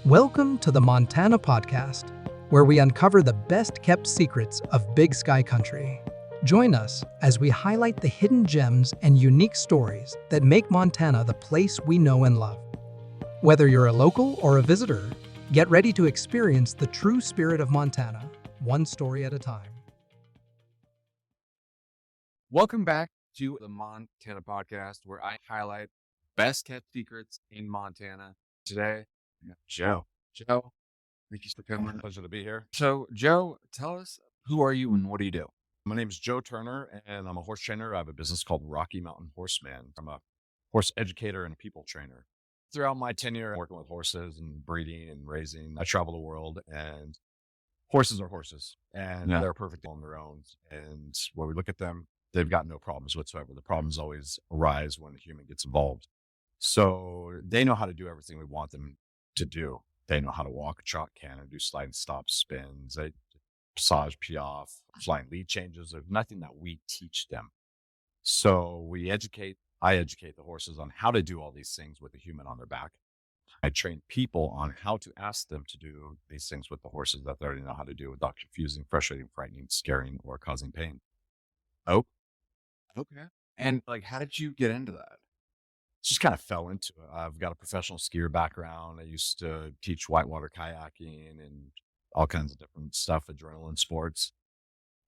Welcome to the Montana Podcast, where we uncover the best-kept secrets of Big Sky Country. Join us as we highlight the hidden gems and unique stories that make Montana the place we know and love. Whether you're a local or a visitor, get ready to experience the true spirit of Montana, one story at a time. Welcome back to the Montana Podcast, where I highlight best kept secrets in Montana. Today, we got Joe. Joe, thank you for coming. Pleasure to be here. So, Joe, tell us, who are you and what do you do? My name is Joe Turner, and I'm a horse trainer. I have a business called Rocky Mountain Horseman. I'm a horse educator and a people trainer. Throughout my tenure working with horses and breeding and raising, I travel the world, and horses are horses, and they're perfect on their own. And when we look at them, they've got no problems whatsoever. The problems always arise when a human gets involved. So they know how to do everything we want them to do. They know how to walk, trot, canter, do slide and stop spins, passage, piaffe, flying lead changes. There's nothing that we teach them. So I educate the horses on how to do all these things with a human on their back. I train people on how to ask them to do these things with the horses that they already know how to do without confusing, frustrating, frightening, scaring, or causing pain. Oh, okay. And how did you get into that? Just kind of fell into it. I've got a professional skier background. I used to teach whitewater kayaking and all kinds of different stuff, adrenaline sports.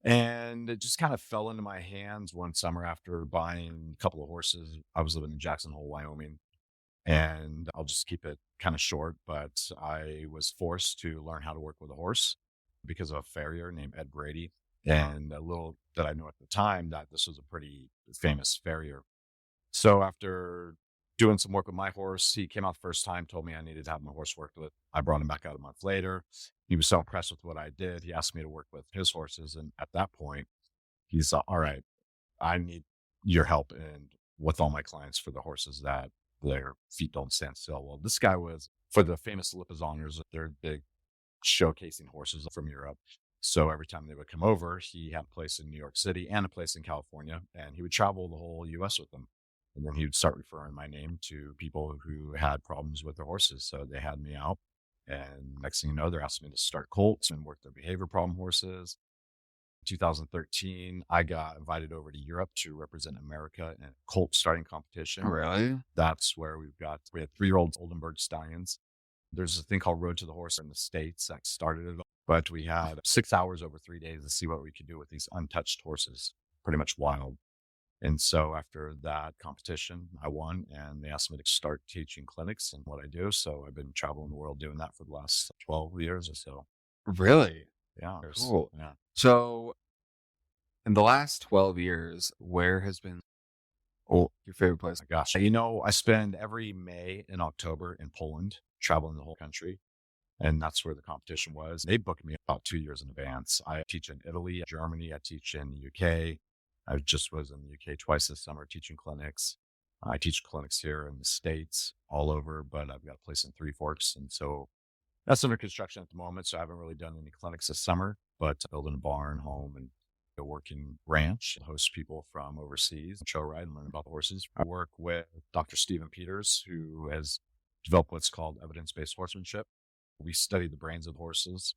And it just kind of fell into my hands one summer after buying a couple of horses. I was living in Jackson Hole, Wyoming, and I'll just keep it kind of short, but I was forced to learn how to work with a horse because of a farrier named Ed Brady. And a little did I know at the time that this was a pretty famous farrier. So after doing some work with my horse, he came out the first time, told me I needed to have my horse worked with. I brought him back out a month later. He was so impressed with what I did. He asked me to work with his horses. And at that point, he said, all right, I need your help and with all my clients for the horses that their feet don't stand still. Well, this guy was for the famous Lipizzaners. They're big showcasing horses from Europe. So every time they would come over, he had a place in New York City and a place in California, and he would travel the whole U.S. with them. And then he would start referring my name to people who had problems with their horses. So they had me out. And next thing you know, they're asking me to start colts and work their behavior problem horses. In 2013, I got invited over to Europe to represent America in a colt starting competition. Oh, really? That's where we had 3-year-old Oldenburg stallions. There's a thing called Road to the Horse in the States that started it all. But we had 6 hours over 3 days to see what we could do with these untouched horses, pretty much wild. And so after that competition, I won, and they asked me to start teaching clinics and what I do. So I've been traveling the world doing that for the last 12 years or so. Really? Yeah. Cool. Yeah. So in the last 12 years, where has been your favorite place? Gosh, I spend every May and October in Poland, traveling the whole country. And that's where the competition was. They booked me about 2 years in advance. I teach in Italy, Germany. I teach in the UK. I just was in the UK twice this summer teaching clinics. I teach clinics here in the States all over, but I've got a place in Three Forks. And so that's under construction at the moment. So I haven't really done any clinics this summer, but building a barn, home, and a working ranch, host people from overseas, show ride and learn about the horses. I work with Dr. Stephen Peters, who has developed what's called evidence-based horsemanship. We study the brains of horses,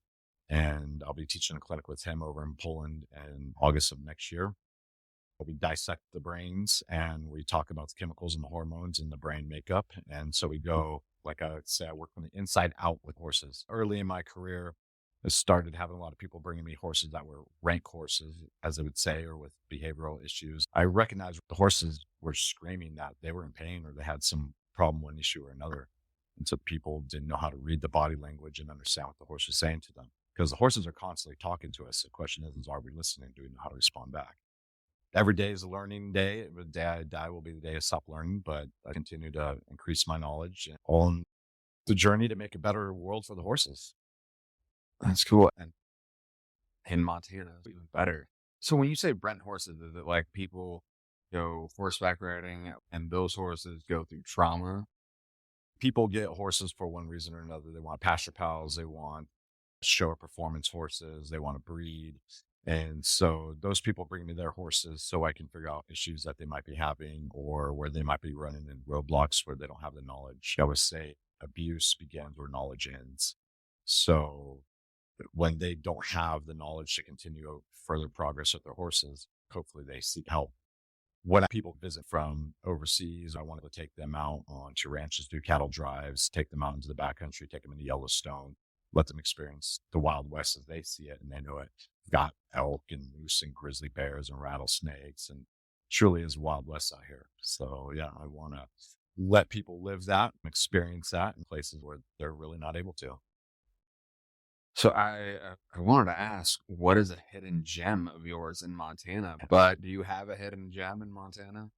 and I'll be teaching a clinic with him over in Poland in August of next year. We dissect the brains and we talk about the chemicals and the hormones and the brain makeup. And so we go, like I would say, I work from the inside out with horses. Early in my career, I started having a lot of people bringing me horses that were rank horses, as I would say, or with behavioral issues. I recognized the horses were screaming that they were in pain or they had some problem, one issue or another. And so people didn't know how to read the body language and understand what the horse was saying to them. Because the horses are constantly talking to us. The question is are we listening? Do we know how to respond back? Every day is a learning day. The day I die will be the day I stop learning, but I continue to increase my knowledge on the journey to make a better world for the horses. That's cool. And in Montana, it's even better. So when you say Brent horses, is it like people go horseback riding and those horses go through trauma? People get horses for one reason or another. They want pasture pals. They want show performance horses. They want to breed. And so those people bring me their horses so I can figure out issues that they might be having or where they might be running in roadblocks where they don't have the knowledge. I always say abuse begins where knowledge ends. So when they don't have the knowledge to continue further progress with their horses, hopefully they seek help. When people visit from overseas, I want to take them out onto ranches, do cattle drives, take them out into the backcountry, take them into Yellowstone, let them experience the Wild West as they see it and they know it. Got elk and moose and grizzly bears and rattlesnakes, and truly is Wild West out here. So yeah, I want to let people live that, experience that in places where they're really not able to. So I wanted to ask, what is a hidden gem of yours in Montana? But do you have a hidden gem in Montana?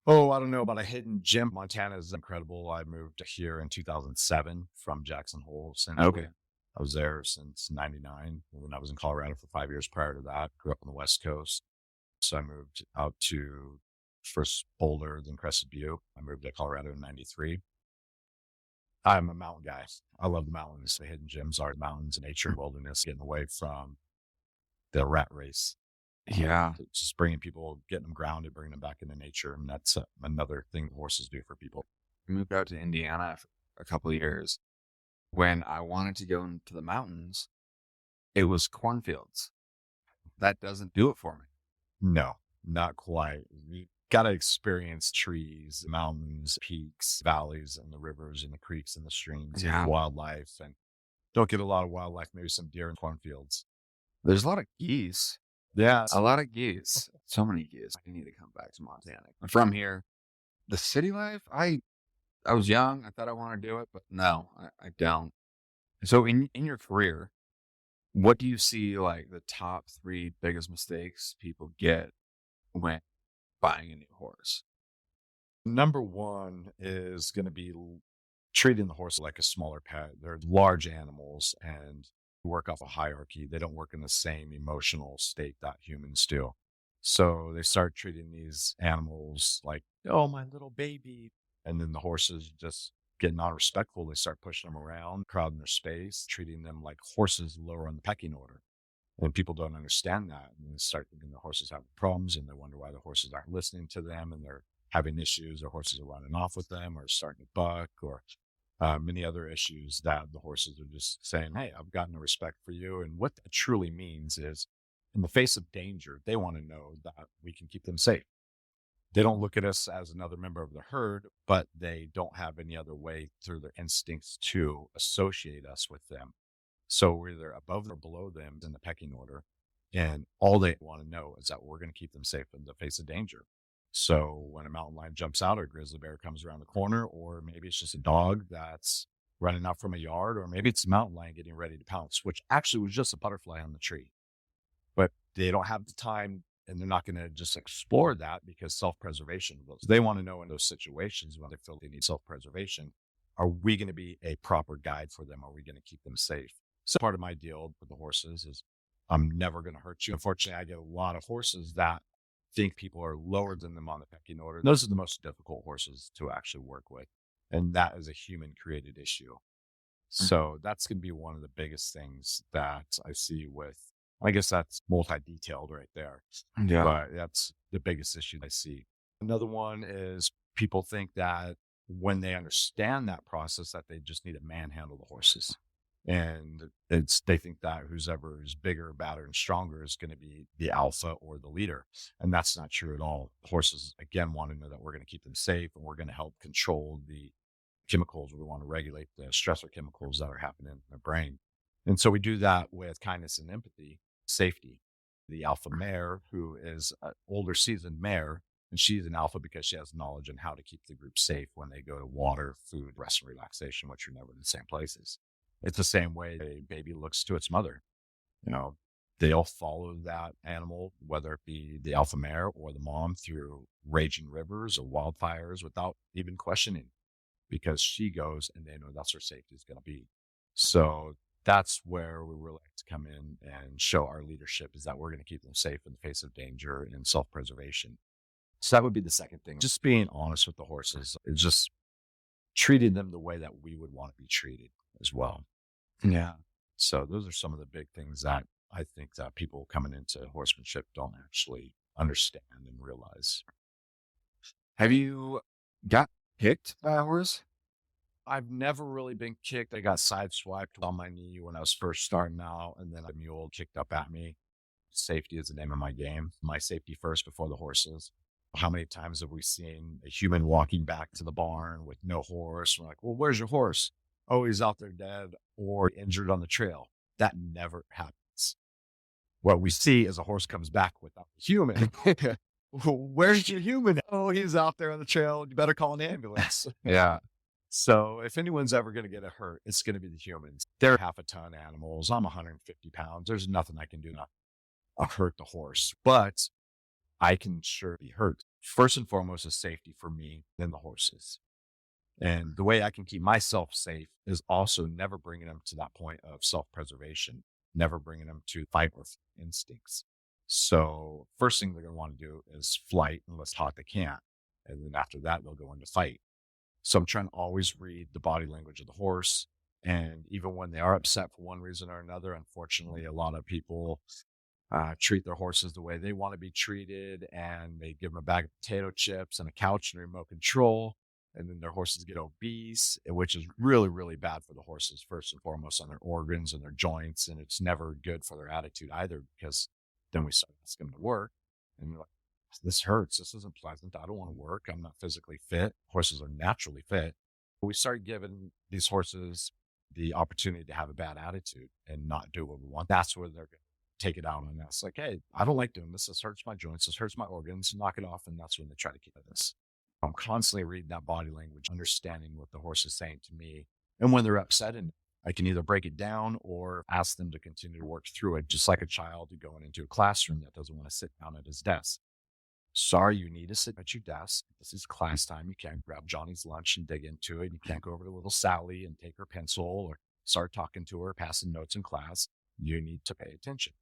Oh, I don't know about a hidden gem. Montana is incredible. I moved here in 2007 from Jackson Hole. Okay. I was there since 99. When I was in Colorado for 5 years prior to that, grew up on the West Coast. So I moved out to first Boulder, then Crested Butte. I moved to Colorado in 93. I'm a mountain guy. I love the mountains. The hidden gems are mountains, nature, wilderness, getting away from the rat race. Yeah. Just bringing people, getting them grounded, bringing them back into nature. And that's another thing horses do for people. I moved out to Indiana for a couple of years. When I wanted to go into the mountains, it was cornfields. That doesn't do it for me. No, not quite. You got to experience trees, mountains, peaks, valleys, and the rivers and the creeks and the streams, Yeah. and wildlife. And don't get a lot of wildlife, maybe some deer in cornfields. There's a lot of geese. Yeah. A lot of geese. So many geese. I need to come back to Montana. I'm from here. The city life, I was young. I thought I wanted to do it, but no, I don't. So in your career, what do you see like the top 3 biggest mistakes people get when buying a new horse? Number one is going to be treating the horse like a smaller pet. They're large animals and work off a hierarchy. They don't work in the same emotional state that humans do. So they start treating these animals like, oh, my little baby. And then the horses just get not respectful. They start pushing them around, crowding their space, treating them like horses lower on the pecking order. And people don't understand that. And they start thinking the horses have problems and they wonder why the horses aren't listening to them and they're having issues. Their horses are running off with them or starting to buck or many other issues that the horses are just saying, hey, I've gotten a respect for you. And what that truly means is in the face of danger, they want to know that we can keep them safe. They don't look at us as another member of the herd, but they don't have any other way through their instincts to associate us with them. So we're either above or below them in the pecking order. And all they want to know is that we're going to keep them safe in the face of danger. So when a mountain lion jumps out or a grizzly bear comes around the corner, or maybe it's just a dog that's running out from a yard, or maybe it's a mountain lion getting ready to pounce, which actually was just a butterfly on the tree. But they don't have the time and they're not going to just explore that because self-preservation. They want to know in those situations when they feel they need self-preservation, are we going to be a proper guide for them? Are we going to keep them safe? So part of my deal with the horses is I'm never going to hurt you. Unfortunately, I get a lot of horses that think people are lower than them on the pecking order. Those are the most difficult horses to actually work with. And that is a human created issue. So that's going to be one of the biggest things that I see with, I guess that's multi-detailed right there. Yeah. But that's the biggest issue I see. Another one is people think that when they understand that process, that they just need to manhandle the horses. And they think that whoever is bigger, badder, and stronger is going to be the alpha or the leader. And that's not true at all. Horses, again, want to know that we're going to keep them safe and we're going to help control the chemicals. We want to regulate the stressor chemicals that are happening in their brain. And so we do that with kindness and empathy, safety. The alpha mare, who is an older seasoned mare, and she's an alpha because she has knowledge on how to keep the group safe when they go to water, food, rest, and relaxation, which are never in the same places. It's the same way a baby looks to its mother. You know, they'll follow that animal, whether it be the alpha mare or the mom, through raging rivers or wildfires without even questioning, because she goes and they know that's where safety is going to be. So that's where we really like to come in and show our leadership, is that we're going to keep them safe in the face of danger and self-preservation. So that would be the second thing. Just being honest with the horses, is just treating them the way that we would want to be treated as well. Yeah. So those are some of the big things that I think that people coming into horsemanship don't actually understand and realize. Have you got picked by a horse? I've never really been kicked. I got sideswiped on my knee when I was first starting out, and then a mule kicked up at me. Safety is the name of my game. My safety first before the horses. How many times have we seen a human walking back to the barn with no horse? We're like, well, where's your horse? Oh, he's out there dead or injured on the trail. That never happens. What we see is a horse comes back without a human. Where's your human? Oh, he's out there on the trail. You better call an ambulance. Yeah. So if anyone's ever going to get hurt, it's going to be the humans. They're half a ton animals. I'm 150 pounds. There's nothing I can do to hurt the horse, but I can sure be hurt. First and foremost is safety for me, then the horses. And the way I can keep myself safe is also never bringing them to that point of self-preservation, never bringing them to fight or instincts. So first thing they're going to want to do is flight unless taught they can't. And then after that, they'll go into fight. So I'm trying to always read the body language of the horse. And even when they are upset for one reason or another, unfortunately, a lot of people treat their horses the way they want to be treated, and they give them a bag of potato chips and a couch and a remote control, and then their horses get obese, which is really, really bad for the horses, first and foremost on their organs and their joints, and it's never good for their attitude either, because then we start asking them to work, and they're like, this hurts, this isn't pleasant, I don't want to work, I'm not physically fit. Horses are naturally fit. But we start giving these horses the opportunity to have a bad attitude and not do what we want. That's where they're going to take it out on us. Like, hey, I don't like doing this. This hurts my joints. This hurts my organs. Knock it off. And that's when they try to keep this. I'm constantly reading that body language, understanding what the horse is saying to me. And when they're upset, and I can either break it down or ask them to continue to work through it, just like a child going into a classroom that doesn't want to sit down at his desk. Sorry, you need to sit at your desk. This is class time. You can't grab Johnny's lunch and dig into it. You can't go over to little Sally and take her pencil or start talking to her, passing notes in class. You need to pay attention.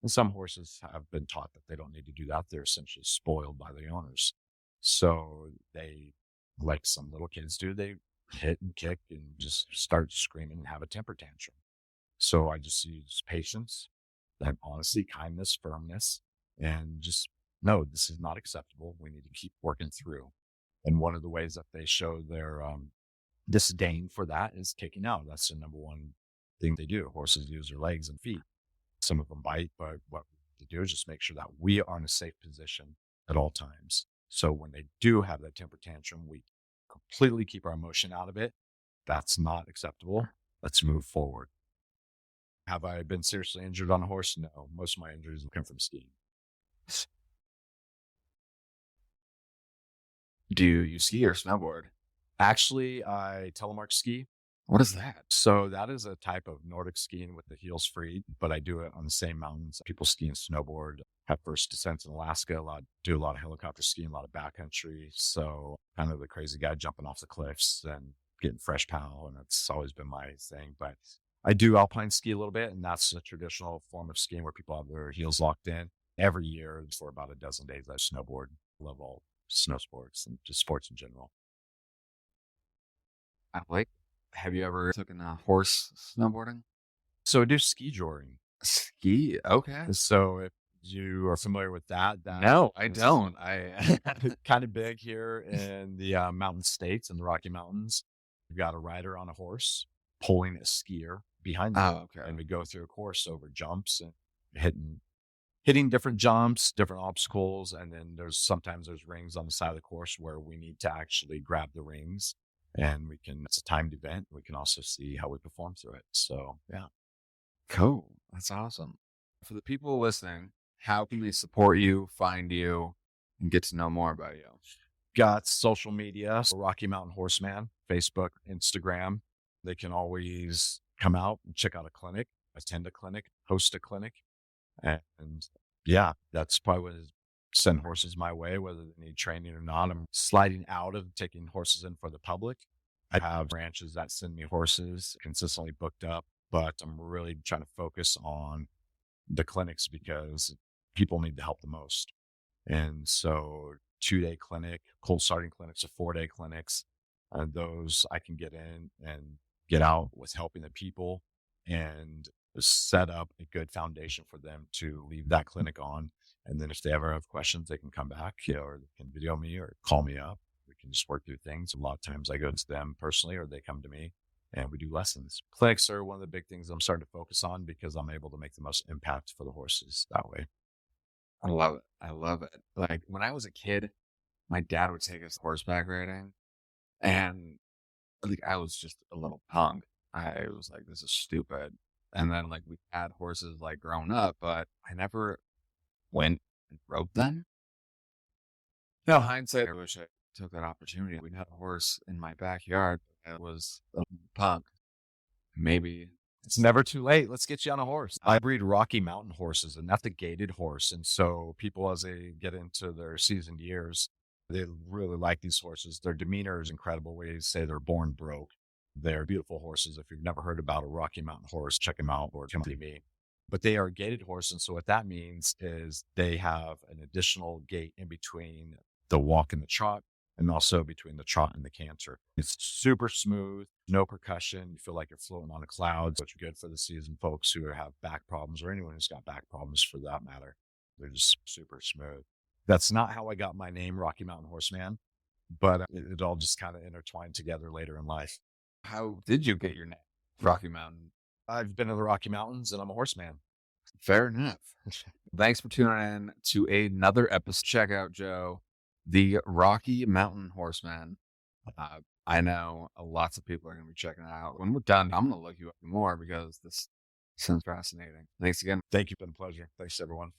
And some horses have been taught that they don't need to do that. They're essentially spoiled by the owners. So they, like some little kids do, they hit and kick and just start screaming and have a temper tantrum. So I just use patience, and honesty, kindness, firmness, and just no, this is not acceptable. We need to keep working through. And one of the ways that they show their disdain for that is kicking out. That's the number one thing they do. Horses use their legs and feet. Some of them bite, but what they do is just make sure that we are in a safe position at all times. So when they do have that temper tantrum, we completely keep our emotion out of it. That's not acceptable. Let's move forward. Have I been seriously injured on a horse? No. Most of my injuries come from skiing. Do you ski or snowboard? Actually, I telemark ski. What is that? So that is a type of Nordic skiing with the heels free, but I do it on the same mountains. People ski and snowboard, have first descents in Alaska, do a lot of helicopter skiing, a lot of backcountry. So kind of the crazy guy jumping off the cliffs and getting fresh pow. And that's always been my thing. But I do alpine ski a little bit, and that's a traditional form of skiing where people have their heels locked in. Every year for about a dozen days, I snowboard. Love all snow sports and just sports in general. Have you ever taken a horse snowboarding? So I do ski joring. Ski? Okay. So if you are familiar with that, No, I don't. I kind of big here in the mountain states and the Rocky Mountains. You've got a rider on a horse pulling a skier behind them. Oh, okay. And we go through a course over jumps and hitting different jumps, different obstacles. And then sometimes there's rings on the side of the course where we need to actually grab the rings, and it's a timed event. We can also see how we perform through it. So yeah. Cool. That's awesome. For the people listening, how can they support you, find you, and get to know more about you? Got social media, so Rocky Mountain Horseman, Facebook, Instagram. They can always come out and check out a clinic, attend a clinic, host a clinic. And yeah, that's probably what is send horses my way, whether they need training or not. I'm sliding out of taking horses in for the public. I have ranches that send me horses consistently booked up, but I'm really trying to focus on the clinics because people need the help the most. And so 2-day clinic, cold starting clinics, or 4-day clinics, those I can get in and get out with helping the people and set up a good foundation for them to leave that clinic on. And then if they ever have questions, they can come back, or they can video me or call me up. We can just work through things. A lot of times I go to them personally or they come to me and we do lessons. Clinics are one of the big things I'm starting to focus on because I'm able to make the most impact for the horses that way. I love it. I love it. Like when I was a kid, my dad would take us horseback riding, and like I was just a little punk. I was like, this is stupid. And then like we had horses like growing up, but I never went and rode them. Now, hindsight, I wish I took that opportunity. We had a horse in my backyard that was a punk. Maybe It's never too late. Let's get you on a horse. I breed Rocky Mountain horses, and that's a gated horse. And so people, as they get into their seasoned years, they really like these horses. Their demeanor is incredible. We say they're born broke. They're beautiful horses. If you've never heard about a Rocky Mountain horse, check them out or come to me. But they are gated horses. And so what that means is they have an additional gate in between the walk and the trot, and also between the trot and the canter. It's super smooth, no percussion. You feel like you're floating on a cloud, which is good for the seasoned folks who have back problems or anyone who's got back problems for that matter. They're just super smooth. That's not how I got my name, Rocky Mountain Horseman, but it all just kind of intertwined together later in life. how did you get your name? Rocky Mountain. I've been to the Rocky Mountains and I'm a horseman. Fair enough. Thanks for tuning in to another episode. Check out Joe, the Rocky Mountain Horseman. I know lots of people are going to be checking it out. When we're done, I'm going to look you up more because this sounds fascinating. Thanks again. Thank you. It's been a pleasure. Thanks, everyone.